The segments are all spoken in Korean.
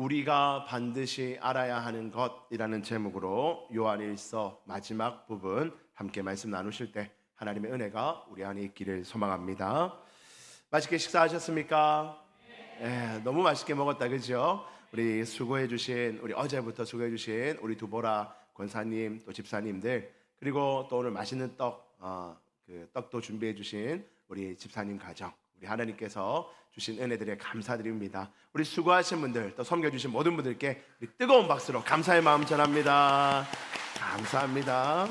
우리가 반드시 알아야 하는 것이라는 제목으로 요한일서 마지막 부분 함께 말씀 나누실 때 하나님의 은혜가 우리 안에 있기를 소망합니다. 맛있게 식사하셨습니까? 네, 너무 맛있게 먹었다, 그죠? 우리 우리 어제부터 수고해 주신 우리 두보라 권사님, 또 집사님들, 그리고 또 오늘 맛있는 떡도 준비해 주신 우리 집사님 가정, 우리 하나님께서 주신 은혜들에 감사드립니다. 우리 수고하신 분들, 또 섬겨주신 모든 분들께 우리 뜨거운 박수로 감사의 마음 전합니다. 감사합니다.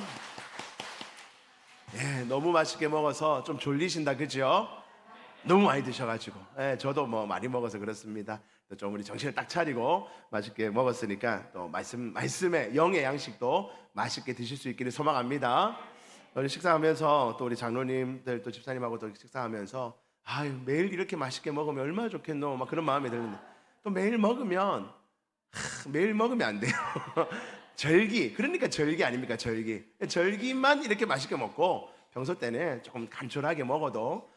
예, 너무 맛있게 먹어서 좀 졸리신다, 그죠? 너무 많이 드셔가지고, 예, 저도 뭐 많이 먹어서 그렇습니다. 또 좀 우리 정신을 딱 차리고 맛있게 먹었으니까 또 말씀의 영의 양식도 맛있게 드실 수 있기를 소망합니다. 우리 식사하면서 또 우리 장로님들 또 집사님하고 또 식사하면서 아유, 매일 이렇게 맛있게 먹으면 얼마나 좋겠노 막 그런 마음이 드는데 또 매일 먹으면 안 돼요. 그러니까 절기 아닙니까? 절기만 이렇게 맛있게 먹고 평소 때는 조금 간절하게 먹어도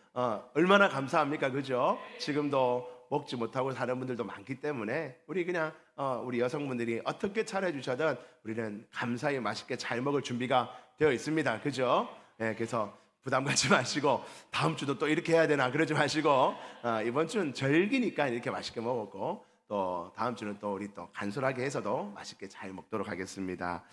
얼마나 감사합니까? 그죠? 지금도 먹지 못하고 사는 분들도 많기 때문에 우리 그냥 우리 여성분들이 어떻게 차려주셔든 우리는 감사히 맛있게 잘 먹을 준비가 되어 있습니다. 그죠? 네, 그래서 부담 갖지 마시고 다음 주도 또 이렇게 해야 되나 그러지 마시고 이번 주는 절기니까 이렇게 맛있게 먹었고 또 다음 주는 또 우리 또 간소하게 해서도 맛있게 잘 먹도록 하겠습니다.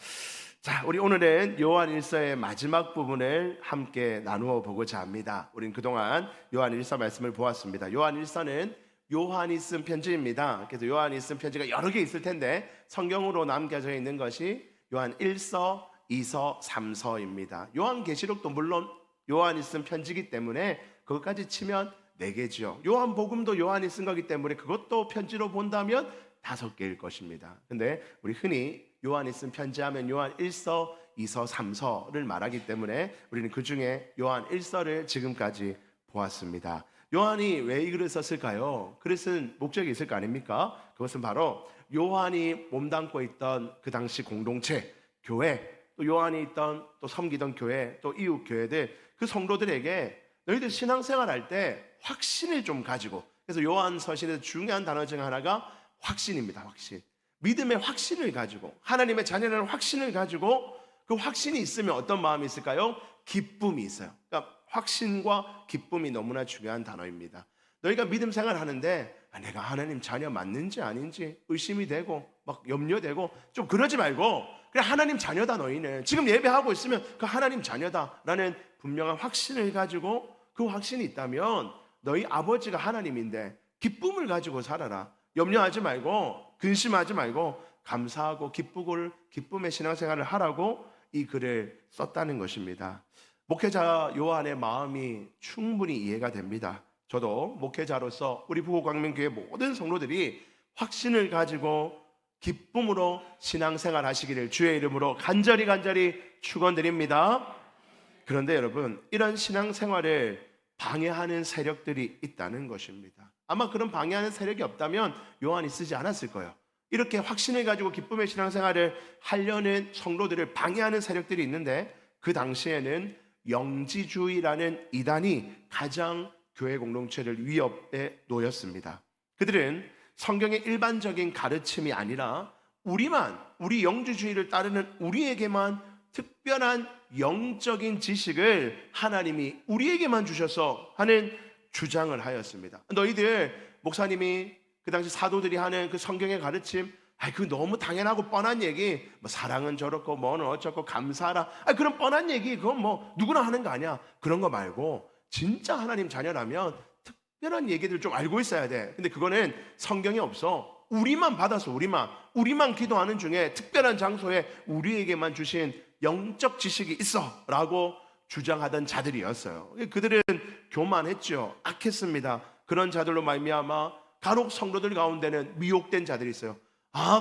자, 우리 오늘은 요한일서의 마지막 부분을 함께 나누어 보고자 합니다. 우린 그동안 요한일서 말씀을 보았습니다. 요한일서는 요한이 쓴 편지입니다. 그래서 요한이 쓴 편지가 여러 개 있을 텐데 성경으로 남겨져 있는 것이 요한 1서, 2서, 3서입니다. 요한계시록도 물론 요한이 쓴 편지이기 때문에 그것까지 치면 4개죠. 요한복음도 요한이 쓴 거기 때문에 그것도 편지로 본다면 5개일 것입니다. 근데 우리 흔히 요한이 쓴 편지하면 요한 1서, 2서, 3서를 말하기 때문에 우리는 그 중에 요한 1서를 지금까지 보았습니다. 요한이 왜 이 글을 썼을까요? 글을 쓴 목적이 있을 거 아닙니까? 그것은 바로 요한이 몸담고 있던 그 당시 공동체, 교회, 또 요한이 있던 또 섬기던 교회, 또 이웃 교회들, 그 성도들에게 너희들 신앙생활 할 때 확신을 좀 가지고, 그래서 요한 서신에서 중요한 단어 중 하나가 확신입니다. 확신. 믿음의 확신을 가지고, 하나님의 자녀라는 확신을 가지고, 그 확신이 있으면 어떤 마음이 있을까요? 기쁨이 있어요. 그러니까 확신과 기쁨이 너무나 중요한 단어입니다. 너희가 믿음 생활 하는데 내가 하나님 자녀 맞는지 아닌지 의심이 되고 막 염려되고 좀 그러지 말고 그래, 하나님 자녀다. 너희는 지금 예배하고 있으면 그 하나님 자녀다라는 분명한 확신을 가지고, 그 확신이 있다면 너희 아버지가 하나님인데 기쁨을 가지고 살아라. 염려하지 말고 근심하지 말고 감사하고 기쁨의 신앙생활을 하라고 이 글을 썼다는 것입니다. 목회자 요한의 마음이 충분히 이해가 됩니다. 저도 목회자로서 우리 부곡광명교회 모든 성도들이 확신을 가지고 기쁨으로 신앙생활 하시기를 주의 이름으로 간절히 축원드립니다. 그런데 여러분, 이런 신앙생활을 방해하는 세력들이 있다는 것입니다. 아마 그런 방해하는 세력이 없다면 요한이 쓰지 않았을 거예요. 이렇게 확신을 가지고 기쁨의 신앙생활을 하려는 성도들을 방해하는 세력들이 있는데, 그 당시에는 영지주의라는 이단이 가장 교회 공동체를 위협에 놓였습니다. 그들은 성경의 일반적인 가르침이 아니라 우리 영지주의를 따르는 우리에게만 특별한 영적인 지식을 하나님이 우리에게만 주셔서 하는 주장을 하였습니다. 너희들 목사님이 그 당시 사도들이 하는 그 성경의 가르침, 그 너무 당연하고 뻔한 얘기, 뭐 사랑은 저렇고 뭐는 어쩌고 감사하라, 그런 뻔한 얘기, 그건 뭐 누구나 하는 거 아니야. 그런 거 말고 진짜 하나님 자녀라면 특별한 얘기들 좀 알고 있어야 돼. 근데 그거는 성경에 없어. 우리만 받아서 우리만 기도하는 중에 특별한 장소에 우리에게만 주신 영적 지식이 있어 라고 주장하던 자들이었어요. 그들은 교만했죠. 악했습니다. 그런 자들로 말미암아 간혹 성도들 가운데는 미혹된 자들이 있어요.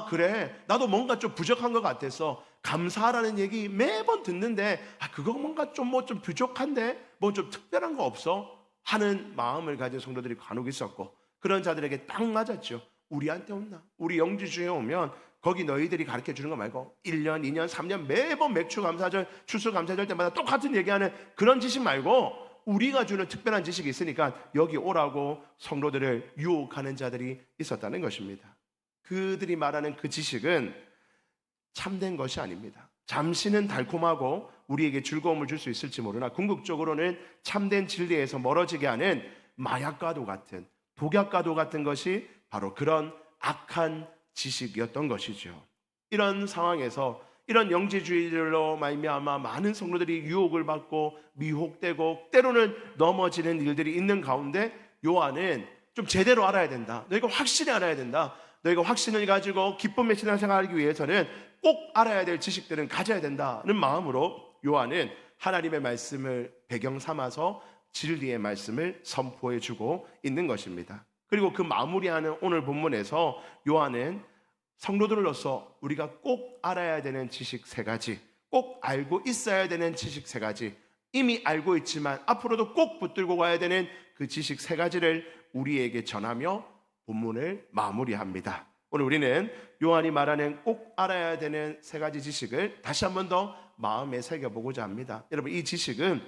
그래, 나도 뭔가 좀 부족한 것 같아서 감사하라는 얘기 매번 듣는데 그거 뭔가 좀 부족한데 뭐 좀 특별한 거 없어? 하는 마음을 가진 성도들이 간혹 있었고, 그런 자들에게 딱 맞았죠. 우리한테 온나? 우리 영지주에 오면 거기 너희들이 가르쳐 주는 거 말고 1년, 2년, 3년 매번 맥주 감사절, 추수 감사절 때마다 똑같은 얘기하는 그런 지식 말고 우리가 주는 특별한 지식이 있으니까 여기 오라고 성도들을 유혹하는 자들이 있었다는 것입니다. 그들이 말하는 그 지식은 참된 것이 아닙니다. 잠시는 달콤하고 우리에게 즐거움을 줄 수 있을지 모르나 궁극적으로는 참된 진리에서 멀어지게 하는 마약과도 같은, 독약과도 같은 것이 바로 그런 악한 지식이었던 것이죠. 이런 상황에서 이런 영지주의들로 말미암아 많은 성도들이 유혹을 받고 미혹되고 때로는 넘어지는 일들이 있는 가운데 요한은 좀 제대로 알아야 된다. 너희가 확실히 알아야 된다. 너희가 확신을 가지고 기쁨의 신앙생활을 하기 위해서는 꼭 알아야 될 지식들은 가져야 된다는 마음으로 요한은 하나님의 말씀을 배경 삼아서 진리의 말씀을 선포해 주고 있는 것입니다. 그리고 그 마무리하는 오늘 본문에서 요한은 성도들로서 우리가 꼭 알아야 되는 지식 세 가지, 꼭 알고 있어야 되는 지식 세 가지, 이미 알고 있지만 앞으로도 꼭 붙들고 가야 되는 그 지식 세 가지를 우리에게 전하며 본문을 마무리합니다. 오늘 우리는 요한이 말하는 꼭 알아야 되는 세 가지 지식을 다시 한 번 더 마음에 새겨보고자 합니다. 여러분, 이 지식은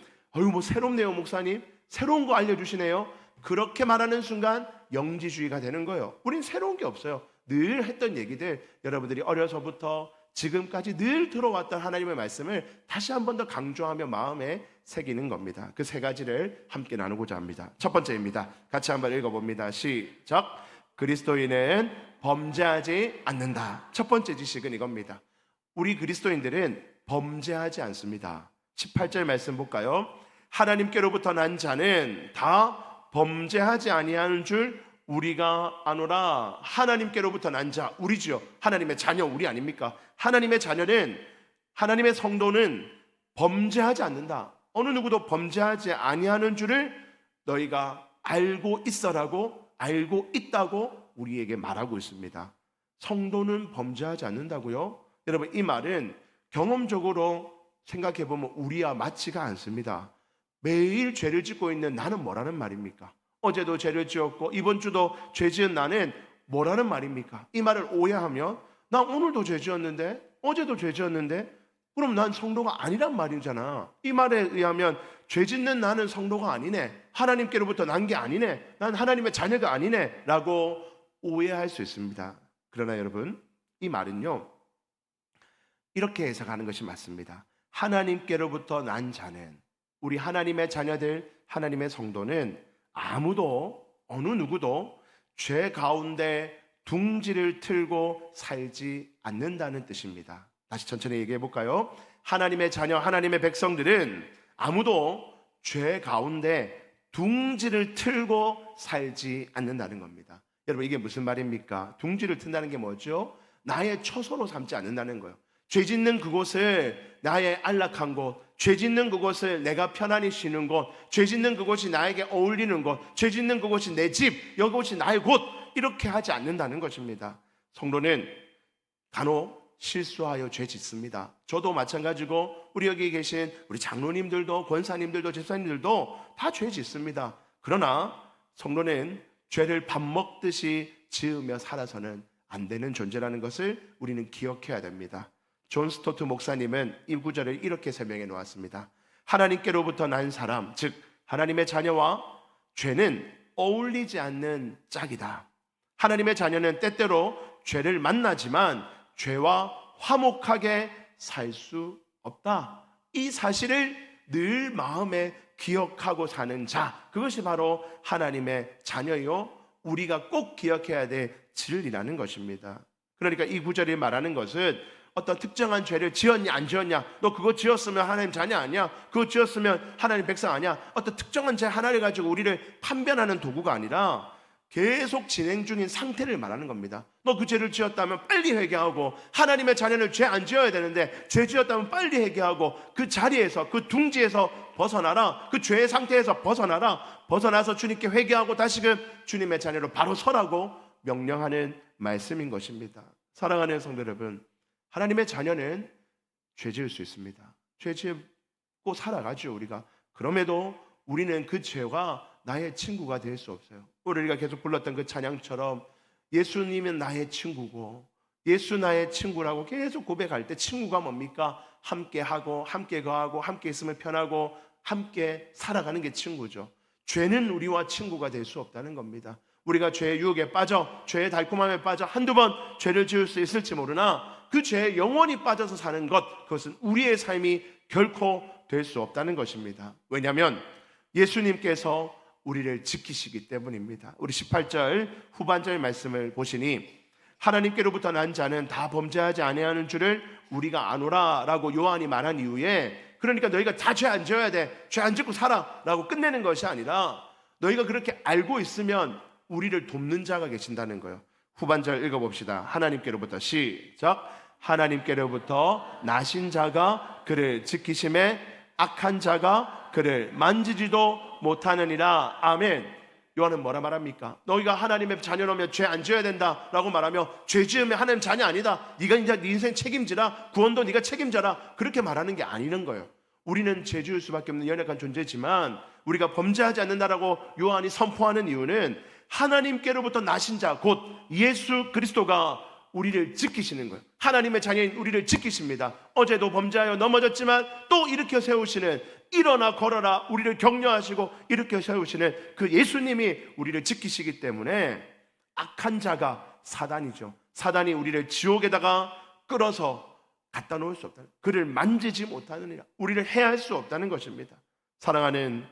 뭐 새롭네요 목사님, 새로운 거 알려주시네요. 그렇게 말하는 순간 영지주의가 되는 거예요. 우린 새로운 게 없어요. 늘 했던 얘기들, 여러분들이 어려서부터 지금까지 늘 들어왔던 하나님의 말씀을 다시 한 번 더 강조하며 마음에 새기는 겁니다. 그 세 가지를 함께 나누고자 합니다. 첫 번째입니다. 같이 한번 읽어봅니다. 시작. 그리스도인은 범죄하지 않는다. 첫 번째 지식은 이겁니다. 우리 그리스도인들은 범죄하지 않습니다. 18절 말씀 볼까요? 하나님께로부터 난 자는 다 범죄하지 아니하는 줄 우리가 아노라. 하나님께로부터 난 자, 우리죠. 하나님의 자녀, 우리 아닙니까? 하나님의 자녀는, 하나님의 성도는 범죄하지 않는다. 어느 누구도 범죄하지 아니하는 줄을 너희가 알고 있어라고, 알고 있다고 우리에게 말하고 있습니다. 성도는 범죄하지 않는다고요? 여러분, 이 말은 경험적으로 생각해 보면 우리와 맞지가 않습니다. 매일 죄를 짓고 있는 나는 뭐라는 말입니까? 어제도 죄를 지었고 이번 주도 죄 지은 나는 뭐라는 말입니까? 이 말을 오해하면 나 오늘도 죄 지었는데, 어제도 죄 지었는데, 그럼 난 성도가 아니란 말이잖아. 이 말에 의하면 죄 짓는 나는 성도가 아니네, 하나님께로부터 난 게 아니네, 난 하나님의 자녀가 아니네 라고 오해할 수 있습니다. 그러나 여러분, 이 말은요, 이렇게 해석하는 것이 맞습니다. 하나님께로부터 난 자는, 우리 하나님의 자녀들, 하나님의 성도는 아무도, 어느 누구도 죄 가운데 둥지를 틀고 살지 않는다는 뜻입니다. 다시 천천히 얘기해 볼까요? 하나님의 자녀, 하나님의 백성들은 아무도 죄 가운데 둥지를 틀고 살지 않는다는 겁니다. 여러분, 이게 무슨 말입니까? 둥지를 튼다는 게 뭐죠? 나의 처소로 삼지 않는다는 거예요. 죄 짓는 그곳을 나의 안락한 곳, 죄 짓는 그곳을 내가 편안히 쉬는 곳, 죄 짓는 그곳이 나에게 어울리는 곳, 죄 짓는 그곳이 내 집, 이곳이 나의 곳, 이렇게 하지 않는다는 것입니다. 성도는 간혹 실수하여 죄 짓습니다. 저도 마찬가지고 우리 여기 계신 우리 장로님들도, 권사님들도, 집사님들도 다 죄 짓습니다. 그러나 성도는 죄를 밥 먹듯이 지으며 살아서는 안 되는 존재라는 것을 우리는 기억해야 됩니다. 존 스토트 목사님은 이 구절을 이렇게 설명해 놓았습니다. 하나님께로부터 난 사람, 즉 하나님의 자녀와 죄는 어울리지 않는 짝이다. 하나님의 자녀는 때때로 죄를 만나지만 죄와 화목하게 살 수 없다. 이 사실을 늘 마음에 기억하고 사는 자, 그것이 바로 하나님의 자녀요, 우리가 꼭 기억해야 될 진리라는 것입니다. 그러니까 이 구절이 말하는 것은 어떤 특정한 죄를 지었냐 안 지었냐, 너 그거 지었으면 하나님 자녀 아니야, 그거 지었으면 하나님 백성 아니야, 어떤 특정한 죄 하나를 가지고 우리를 판별하는 도구가 아니라 계속 진행 중인 상태를 말하는 겁니다. 너 그 죄를 지었다면 빨리 회개하고, 하나님의 자녀는 죄 안 지어야 되는데 죄 지었다면 빨리 회개하고 그 자리에서, 그 둥지에서 벗어나라. 그 죄의 상태에서 벗어나라. 벗어나서 주님께 회개하고 다시금 주님의 자녀로 바로 서라고 명령하는 말씀인 것입니다. 사랑하는 성도 여러분, 하나님의 자녀는 죄 지을 수 있습니다. 죄 짓고 살아가죠, 우리가. 그럼에도 우리는 그 죄와 나의 친구가 될 수 없어요. 우리가 계속 불렀던 그 찬양처럼 예수님은 나의 친구고, 예수 나의 친구라고 계속 고백할 때 친구가 뭡니까? 함께하고 함께 거하고 함께 있으면 편하고 함께 살아가는 게 친구죠. 죄는 우리와 친구가 될 수 없다는 겁니다. 우리가 죄의 유혹에 빠져 죄의 달콤함에 빠져 한두 번 죄를 지을 수 있을지 모르나 그 죄에 영원히 빠져서 사는 것, 그것은 우리의 삶이 결코 될 수 없다는 것입니다. 왜냐하면 예수님께서 우리를 지키시기 때문입니다. 우리 18절 후반절 말씀을 보시니 하나님께로부터 난 자는 다 범죄하지 아니하는 줄을 우리가 아노라 라고 요한이 말한 이후에, 그러니까 너희가 다 죄 안 지어야 돼, 죄 안 짓고 살아 라고 끝내는 것이 아니라 너희가 그렇게 알고 있으면 우리를 돕는 자가 계신다는 거예요. 후반절 읽어봅시다. 하나님께로부터 시작. 하나님께로부터 나신 자가 그를 지키심에 악한 자가 그를 만지지도 못하느니라. 아멘. 요한은 뭐라 말합니까? 너희가 하나님의 자녀라면 죄 안 지어야 된다라고 말하며 죄 지으면 하나님 자녀 아니다, 네가 이제 네 인생 책임지라, 구원도 네가 책임져라, 그렇게 말하는 게 아니는 거예요. 우리는 죄 지을 수밖에 없는 연약한 존재지만 우리가 범죄하지 않는다라고 요한이 선포하는 이유는 하나님께로부터 나신 자 곧 예수 그리스도가 우리를 지키시는 거예요. 하나님의 자녀인 우리를 지키십니다. 어제도 범죄하여 넘어졌지만 또 일으켜 세우시는, 일어나 걸어라 우리를 격려하시고 일으켜 세우시는 그 예수님이 우리를 지키시기 때문에 악한 자가 사단이죠. 사단이 우리를 지옥에다가 끌어서 갖다 놓을 수 없다, 그를 만지지 못하느니라, 우리를 해할 수 없다는 것입니다. 사랑하는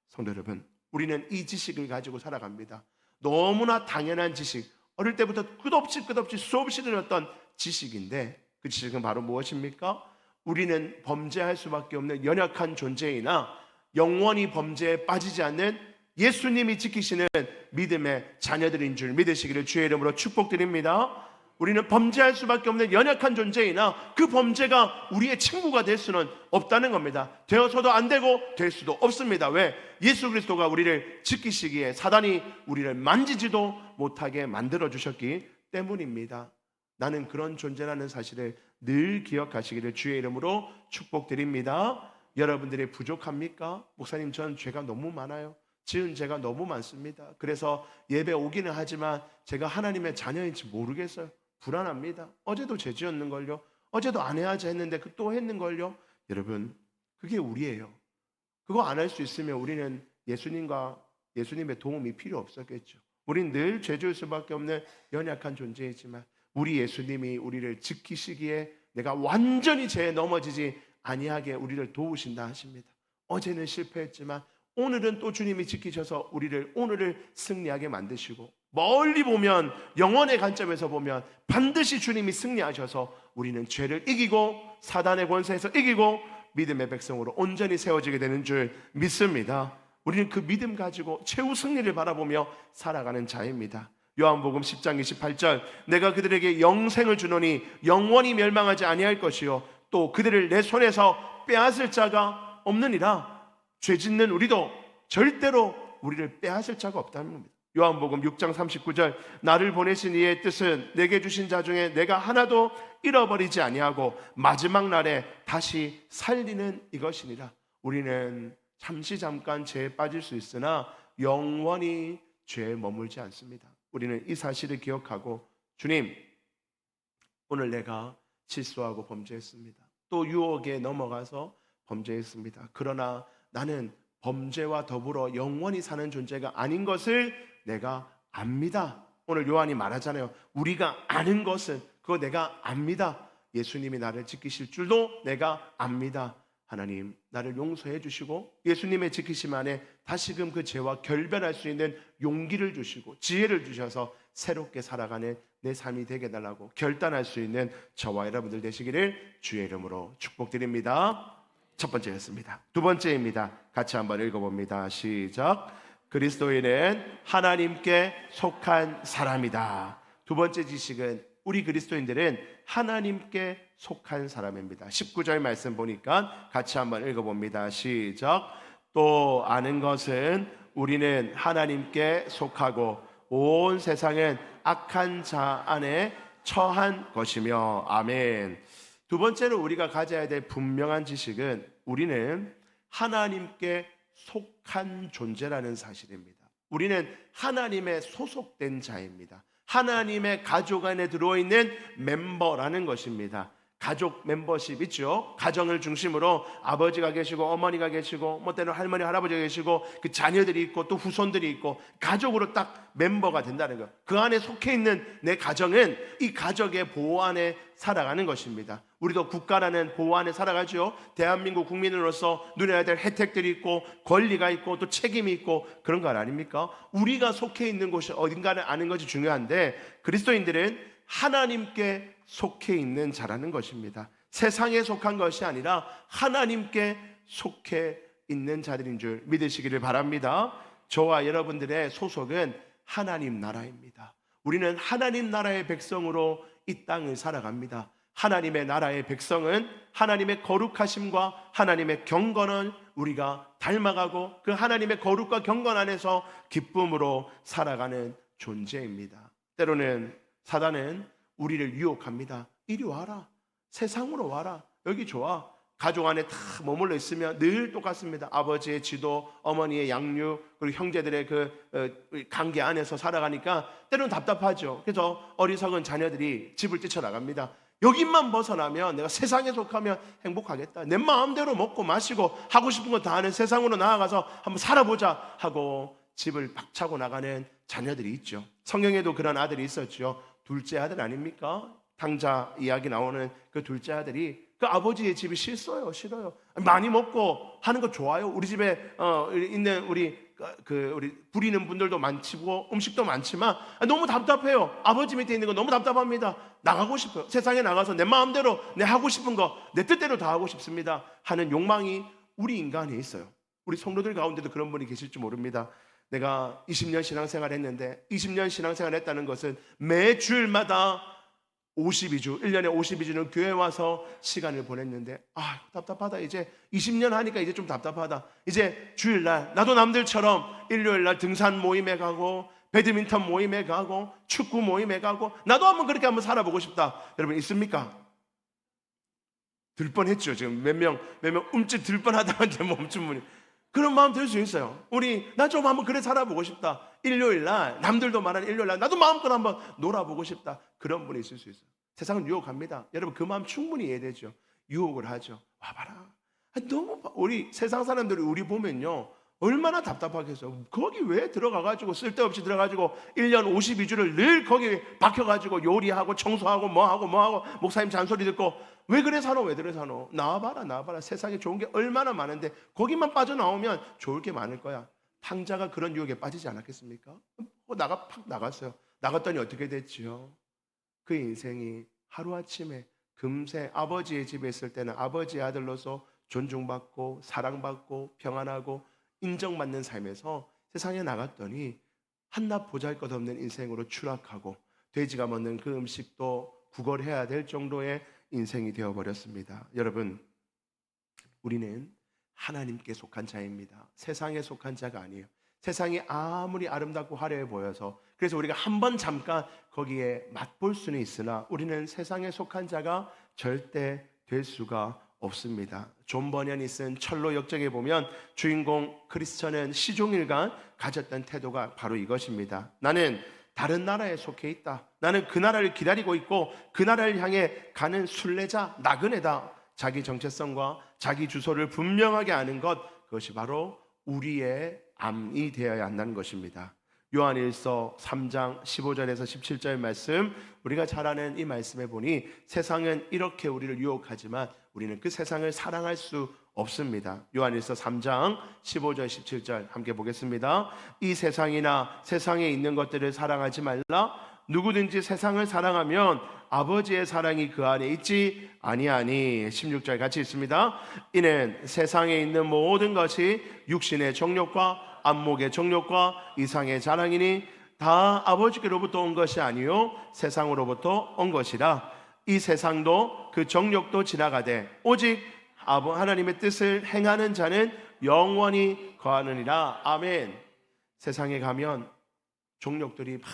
성도 여러분, 우리는 이 지식을 가지고 살아갑니다. 너무나 당연한 지식, 어릴 때부터 끝없이 수없이 들었던 지식인데 그 지식은 바로 무엇입니까? 우리는 범죄할 수밖에 없는 연약한 존재이나 영원히 범죄에 빠지지 않는 예수님이 지키시는 믿음의 자녀들인 줄 믿으시기를 주의 이름으로 축복드립니다. 우리는 범죄할 수밖에 없는 연약한 존재이나 그 범죄가 우리의 친구가 될 수는 없다는 겁니다. 되어서도 안 되고 될 수도 없습니다. 왜? 예수 그리스도가 우리를 지키시기에 사단이 우리를 만지지도 못하게 만들어 주셨기 때문입니다. 나는 그런 존재라는 사실을 늘 기억하시기를 주의 이름으로 축복드립니다. 여러분들이 부족합니까? 목사님, 전 죄가 너무 많아요. 지은 죄가 너무 많습니다. 그래서 예배 오기는 하지만 제가 하나님의 자녀인지 모르겠어요. 불안합니다. 어제도 죄 지었는걸요. 어제도 안 해야지 했는데 또 했는걸요. 여러분, 그게 우리예요. 그거 안 할 수 있으면 우리는 예수님의 도움이 필요 없었겠죠. 우린 늘 죄 지을 수밖에 없는 연약한 존재이지만 우리 예수님이 우리를 지키시기에 내가 완전히 죄에 넘어지지 아니하게 우리를 도우신다 하십니다. 어제는 실패했지만 오늘은 또 주님이 지키셔서 오늘을 승리하게 만드시고, 멀리 보면 영원의 관점에서 보면 반드시 주님이 승리하셔서 우리는 죄를 이기고 사단의 권세에서 이기고 믿음의 백성으로 온전히 세워지게 되는 줄 믿습니다. 우리는 그 믿음 가지고 최후 승리를 바라보며 살아가는 자입니다. 요한복음 10장 28절 내가 그들에게 영생을 주노니 영원히 멸망하지 아니할 것이요 또 그들을 내 손에서 빼앗을 자가 없느니라. 죄 짓는 우리도 절대로 우리를 빼앗을 자가 없다는 겁니다. 요한복음 6장 39절 나를 보내신 이의 뜻은 내게 주신 자 중에 내가 하나도 잃어버리지 아니하고 마지막 날에 다시 살리는 이것이니라. 우리는 잠깐 죄에 빠질 수 있으나 영원히 죄에 머물지 않습니다. 우리는 이 사실을 기억하고, 주님, 오늘 내가 실수하고 범죄했습니다. 또 유혹에 넘어가서 범죄했습니다. 그러나 나는 범죄와 더불어 영원히 사는 존재가 아닌 것을 내가 압니다. 오늘 요한이 말하잖아요. 우리가 아는 것은 그거 내가 압니다. 예수님이 나를 지키실 줄도 내가 압니다. 하나님, 나를 용서해 주시고 예수님의 지키심 안에 다시금 그 죄와 결별할 수 있는 용기를 주시고 지혜를 주셔서 새롭게 살아가는 내 삶이 되게 해달라고 결단할 수 있는 저와 여러분들 되시기를 주의 이름으로 축복드립니다. 첫 번째였습니다. 두 번째입니다. 같이 한번 읽어봅니다. 시작. 그리스도인은 하나님께 속한 사람이다. 두 번째 지식은 우리 그리스도인들은 하나님께 속한 사람입니다. 19절 말씀 보니까 같이 한번 읽어봅니다. 시작. 또 아는 것은 우리는 하나님께 속하고 온 세상은 악한 자 안에 처한 것이며. 아멘. 두 번째로 우리가 가져야 될 분명한 지식은 우리는 하나님께 속한 존재라는 사실입니다. 우리는 하나님의 소속된 자입니다. 하나님의 가족 안에 들어있는 멤버라는 것입니다. 가족 멤버십 있죠. 가정을 중심으로 아버지가 계시고 어머니가 계시고 뭐 때는 할머니 할아버지가 계시고 그 자녀들이 있고 또 후손들이 있고 가족으로 딱 멤버가 된다는 것. 그 안에 속해 있는 내 가정은 이 가족의 보호 안에 살아가는 것입니다. 우리도 국가라는 보호 안에 살아가죠. 대한민국 국민으로서 누려야 될 혜택들이 있고 권리가 있고 또 책임이 있고 그런 거 아닙니까? 우리가 속해 있는 곳이 어딘가를 아는 것이 중요한데 그리스도인들은 하나님께 속해 있는 자라는 것입니다. 세상에 속한 것이 아니라 하나님께 속해 있는 자들인 줄 믿으시기를 바랍니다. 저와 여러분들의 소속은 하나님 나라입니다. 우리는 하나님 나라의 백성으로 이 땅을 살아갑니다. 하나님의 나라의 백성은 하나님의 거룩하심과 하나님의 경건을 우리가 닮아가고 그 하나님의 거룩과 경건 안에서 기쁨으로 살아가는 존재입니다. 때로는 사단은 우리를 유혹합니다. 이리 와라. 세상으로 와라. 여기 좋아. 가족 안에 다 머물러 있으면 늘 똑같습니다. 아버지의 지도, 어머니의 양육, 그리고 형제들의 그 관계 안에서 살아가니까 때로는 답답하죠. 그래서 어리석은 자녀들이 집을 뛰쳐나갑니다. 여기만 벗어나면 내가 세상에 속하면 행복하겠다. 내 마음대로 먹고 마시고 하고 싶은 거 다 하는 세상으로 나아가서 한번 살아보자 하고 집을 박차고 나가는 자녀들이 있죠. 성경에도 그런 아들이 있었죠. 둘째 아들 아닙니까? 탕자 이야기 나오는 그 둘째 아들이 그 아버지의 집이 싫어요. 많이 먹고 하는 거 좋아요. 우리 집에 있는 우리 부리는 분들도 많고 음식도 많지만 너무 답답해요. 아버지 밑에 있는 거 너무 답답합니다. 나가고 싶어요. 세상에 나가서 내 마음대로 내 하고 싶은 거 내 뜻대로 다 하고 싶습니다 하는 욕망이 우리 인간에 있어요. 우리 성도들 가운데도 그런 분이 계실지 모릅니다. 내가 20년 신앙생활 했는데 20년 신앙생활 했다는 것은 매 주일마다 52주, 1년에 52주는 교회 와서 시간을 보냈는데 답답하다. 이제 20년 하니까 이제 좀 답답하다. 이제 주일날 나도 남들처럼 일요일날 등산 모임에 가고 배드민턴 모임에 가고 축구 모임에 가고 나도 그렇게 한번 살아보고 싶다. 여러분 있습니까? 들 뻔했죠. 지금 몇 명 움찔 들 뻔하다가 이제 멈춘 분이 그런 마음 들 수 있어요. 나 좀 한번 그래 살아보고 싶다. 일요일날 남들도 말하는 일요일날 나도 마음껏 한번 놀아보고 싶다. 그런 분이 있을 수 있어요. 세상은 유혹합니다. 여러분 그 마음 충분히 이해되죠. 유혹을 하죠. 와봐라. 너무 우리 세상 사람들이 우리 보면요 얼마나 답답하겠어요. 거기 왜 들어가가지고 쓸데없이 들어가지고 1년 52주를 늘 거기 박혀가지고 요리하고 청소하고 뭐하고 목사님 잔소리 듣고 왜 그래 사노 왜 그래 사노. 나와봐라. 세상에 좋은 게 얼마나 많은데 거기만 빠져나오면 좋을 게 많을 거야. 탕자가 그런 유혹에 빠지지 않았겠습니까? 팍 나갔어요. 나갔더니 어떻게 됐지요? 그 인생이 하루아침에 금세 아버지의 집에 있을 때는 아버지의 아들로서 존중받고 사랑받고 평안하고 인정받는 삶에서 세상에 나갔더니 한낱 보잘것없는 인생으로 추락하고 돼지가 먹는 그 음식도 구걸해야 될 정도의 인생이 되어버렸습니다. 여러분 우리는 하나님께 속한 자입니다. 세상에 속한 자가 아니에요. 세상이 아무리 아름답고 화려해 보여서 그래서 우리가 한번 잠깐 거기에 맛볼 수는 있으나 우리는 세상에 속한 자가 절대 될 수가 없습니다. 존 버년이 쓴 철로 역정에 보면 주인공 크리스천은 시종일관 가졌던 태도가 바로 이것입니다. 나는 다른 나라에 속해 있다. 나는 그 나라를 기다리고 있고 그 나라를 향해 가는 순례자, 나그네다. 자기 정체성과 자기 주소를 분명하게 아는 것, 그것이 바로 우리의 암이 되어야 한다는 것입니다. 요한일서 3장 15절에서 17절 말씀, 우리가 잘 아는 이 말씀에 보니 세상은 이렇게 우리를 유혹하지만 우리는 그 세상을 사랑할 수 없습니다. 요한일서 3장 15절 17절 함께 보겠습니다. 이 세상이나 세상에 있는 것들을 사랑하지 말라. 누구든지 세상을 사랑하면 아버지의 사랑이 그 안에 있지 아니하니. 16절 같이 있습니다. 이는 세상에 있는 모든 것이 육신의 정욕과 안목의 정욕과 이상의 자랑이니 다 아버지께로부터 온 것이 아니요 세상으로부터 온 것이라. 이 세상도 그 정욕도 지나가되 오직 하나님의 뜻을 행하는 자는 영원히 거하느니라. 아멘. 세상에 가면 정욕들이 막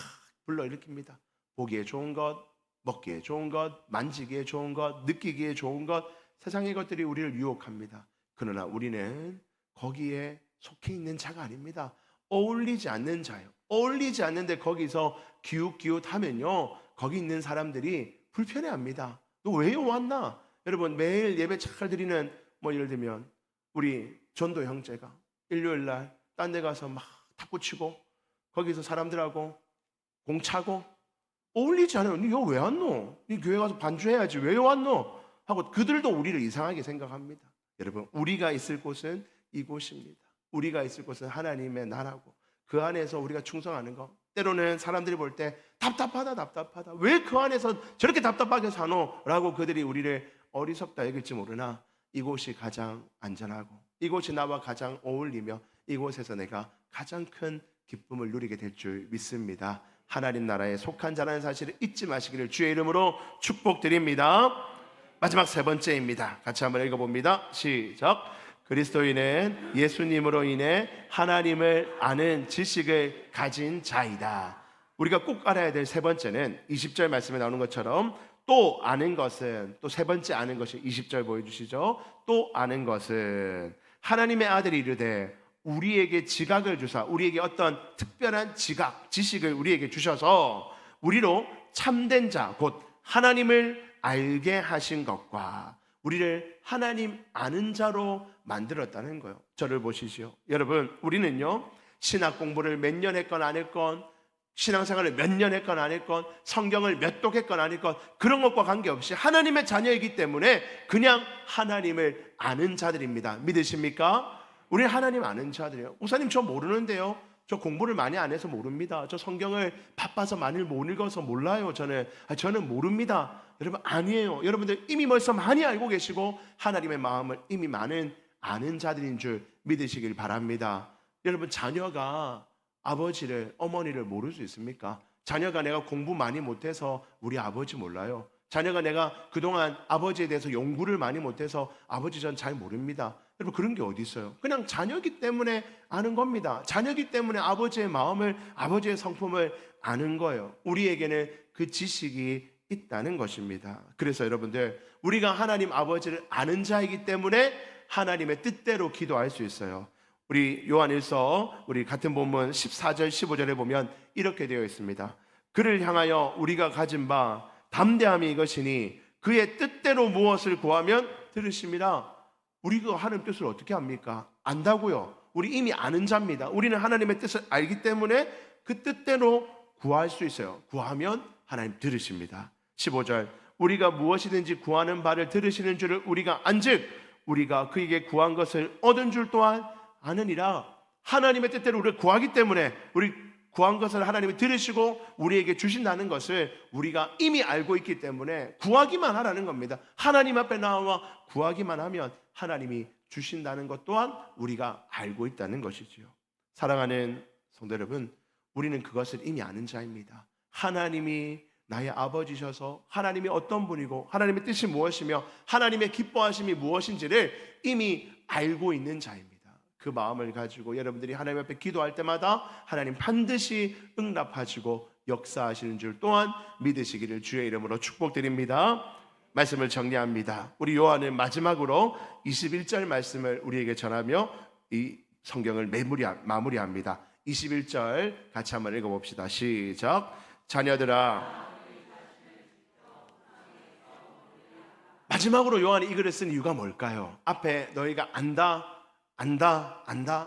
불러일으킵니다. 보기에 좋은 것, 먹기에 좋은 것, 만지기에 좋은 것, 느끼기에 좋은 것, 세상의 것들이 우리를 유혹합니다. 그러나 우리는 거기에 속해 있는 자가 아닙니다. 어울리지 않는 자예요. 어울리지 않는데 거기서 기웃기웃하면요 거기 있는 사람들이 불편해합니다. 너 왜 왔나? 여러분 매일 예배 잘 드리는 뭐 예를 들면 우리 전도 형제가 일요일 날 딴 데 가서 막 탁구 치고 거기서 사람들하고 공차고 어울리지 않아요. 너 왜 왔노? 네 교회 가서 반주해야지. 왜 왔노? 하고 그들도 우리를 이상하게 생각합니다. 여러분 우리가 있을 곳은 이곳입니다. 우리가 있을 곳은 하나님의 나라고 그 안에서 우리가 충성하는 거. 때로는 사람들이 볼 때 답답하다. 왜 그 안에서 저렇게 답답하게 사노? 라고 그들이 우리를 어리석다 여길지 모르나 이곳이 가장 안전하고 이곳이 나와 가장 어울리며 이곳에서 내가 가장 큰 기쁨을 누리게 될 줄 믿습니다. 하나님 나라에 속한 자라는 사실을 잊지 마시기를 주의 이름으로 축복드립니다. 마지막 세 번째입니다. 같이 한번 읽어봅니다. 시작. 그리스도인은 예수님으로 인해 하나님을 아는 지식을 가진 자이다. 우리가 꼭 알아야 될 세 번째는 20절 말씀에 나오는 것처럼 또 아는 것은, 또 세 번째 아는 것이 20절 보여주시죠. 또 아는 것은 하나님의 아들이 이르되 우리에게 지각을 주사, 우리에게 어떤 특별한 지각, 지식을 우리에게 주셔서 우리로 참된 자, 곧 하나님을 알게 하신 것과 우리를 하나님 아는 자로 만들었다는 거예요. 저를 보시죠. 여러분 우리는요 신학 공부를 몇 년 했건 안 했건, 신앙생활을 몇 년 했건 안 했건, 성경을 몇 독 했건 안 했건 그런 것과 관계없이 하나님의 자녀이기 때문에 그냥 하나님을 아는 자들입니다. 믿으십니까? 우리는 하나님 아는 자들이에요. 목사님 저 모르는데요. 저 공부를 많이 안 해서 모릅니다. 저 성경을 바빠서 많이 못 읽어서 몰라요. 저는 모릅니다. 여러분 아니에요. 여러분들 이미 벌써 많이 알고 계시고 하나님의 마음을 이미 많은 아는 자들인 줄 믿으시길 바랍니다. 여러분 자녀가 아버지를, 어머니를 모를 수 있습니까? 자녀가 내가 공부 많이 못해서 우리 아버지 몰라요. 자녀가 내가 그동안 아버지에 대해서 연구를 많이 못해서 아버지 전 잘 모릅니다. 여러분 그런 게 어디 있어요? 그냥 자녀기 때문에 아는 겁니다. 자녀기 때문에 아버지의 마음을, 아버지의 성품을 아는 거예요. 우리에게는 그 지식이 있다는 것입니다. 그래서 여러분들 우리가 하나님 아버지를 아는 자이기 때문에 하나님의 뜻대로 기도할 수 있어요. 우리 요한일서 우리 같은 본문 14절 15절에 보면 이렇게 되어 있습니다. 그를 향하여 우리가 가진 바 담대함이 이것이니 그의 뜻대로 무엇을 구하면 들으심이라. 우리가 하나님 뜻을 어떻게 압니까? 안다고요. 우리 이미 아는 자입니다. 우리는 하나님의 뜻을 알기 때문에 그 뜻대로 구할 수 있어요. 구하면 하나님 들으십니다. 15절 우리가 무엇이든지 구하는 바를 들으시는 줄을 우리가 안즉 우리가 그에게 구한 것을 얻은 줄 또한 아느니라. 하나님의 뜻대로 우리를 구하기 때문에 우리 구한 것을 하나님이 들으시고 우리에게 주신다는 것을 우리가 이미 알고 있기 때문에 구하기만 하라는 겁니다. 하나님 앞에 나와 구하기만 하면 하나님이 주신다는 것 또한 우리가 알고 있다는 것이지요. 사랑하는 성도 여러분, 우리는 그것을 이미 아는 자입니다. 하나님이 나의 아버지셔서 하나님이 어떤 분이고 하나님의 뜻이 무엇이며 하나님의 기뻐하심이 무엇인지를 이미 알고 있는 자입니다. 그 마음을 가지고 여러분들이 하나님 앞에 기도할 때마다 하나님 반드시 응답하시고 역사하시는 줄 또한 믿으시기를 주의 이름으로 축복드립니다. 말씀을 정리합니다. 우리 요한은 마지막으로 21절 말씀을 우리에게 전하며 이 성경을 마무리합니다. 21절 같이 한번 읽어봅시다. 시작. 자녀들아. 마지막으로 요한이 이 글을 쓴 이유가 뭘까요? 앞에 너희가 안다.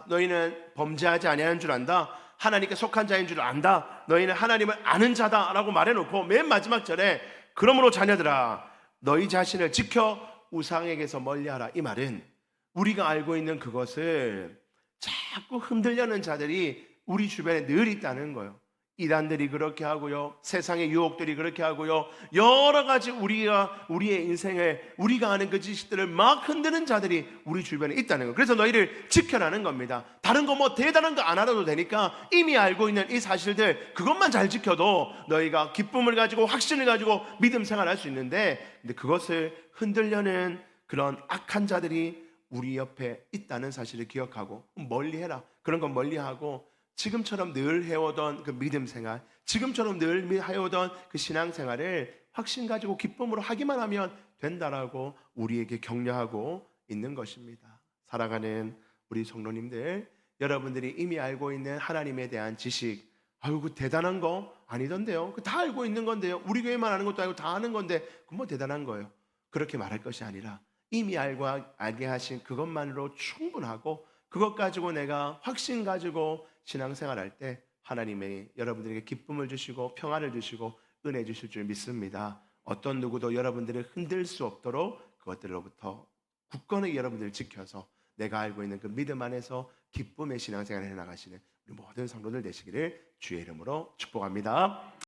너희는 범죄하지 아니하는 줄 안다. 하나님께 속한 자인 줄 안다. 너희는 하나님을 아는 자다라고 말해놓고 맨 마지막 절에 그러므로 자녀들아 너희 자신을 지켜 우상에게서 멀리하라. 이 말은 우리가 알고 있는 그것을 자꾸 흔들려는 자들이 우리 주변에 늘 있다는 거예요. 이단들이 그렇게 하고요, 세상의 유혹들이 그렇게 하고요, 여러 가지 우리의 인생을 우리가 아는 그 지식들을 막 흔드는 자들이 우리 주변에 있다는 거예요. 그래서 너희를 지켜라는 겁니다. 다른 거 뭐 대단한 거 안 알아도 되니까 이미 알고 있는 이 사실들 그것만 잘 지켜도 너희가 기쁨을 가지고 확신을 가지고 믿음 생활할 수 있는데, 근데 그것을 흔들려는 그런 악한 자들이 우리 옆에 있다는 사실을 기억하고 멀리해라. 그런 건 멀리하고 지금처럼 늘 해오던 그 믿음 생활, 지금처럼 늘 해오던 그 신앙 생활을 확신 가지고 기쁨으로 하기만 하면 된다라고 우리에게 격려하고 있는 것입니다. 살아가는 우리 성도님들, 여러분들이 이미 알고 있는 하나님에 대한 지식, 아유 그 대단한 거 아니던데요. 그 다 알고 있는 건데요. 우리 교회만 아는 것도 아니고 다 아는 건데 그 뭐 대단한 거예요. 그렇게 말할 것이 아니라 이미 알게 하신 그것만으로 충분하고 그것 가지고 내가 확신 가지고 신앙생활할 때 하나님이 여러분들에게 기쁨을 주시고 평안을 주시고 은혜 주실 줄 믿습니다. 어떤 누구도 여러분들을 흔들 수 없도록 그것들로부터 굳건히 여러분들을 지켜서 내가 알고 있는 그 믿음 안에서 기쁨의 신앙생활을 해나가시는 우리 모든 성도들 되시기를 주의 이름으로 축복합니다.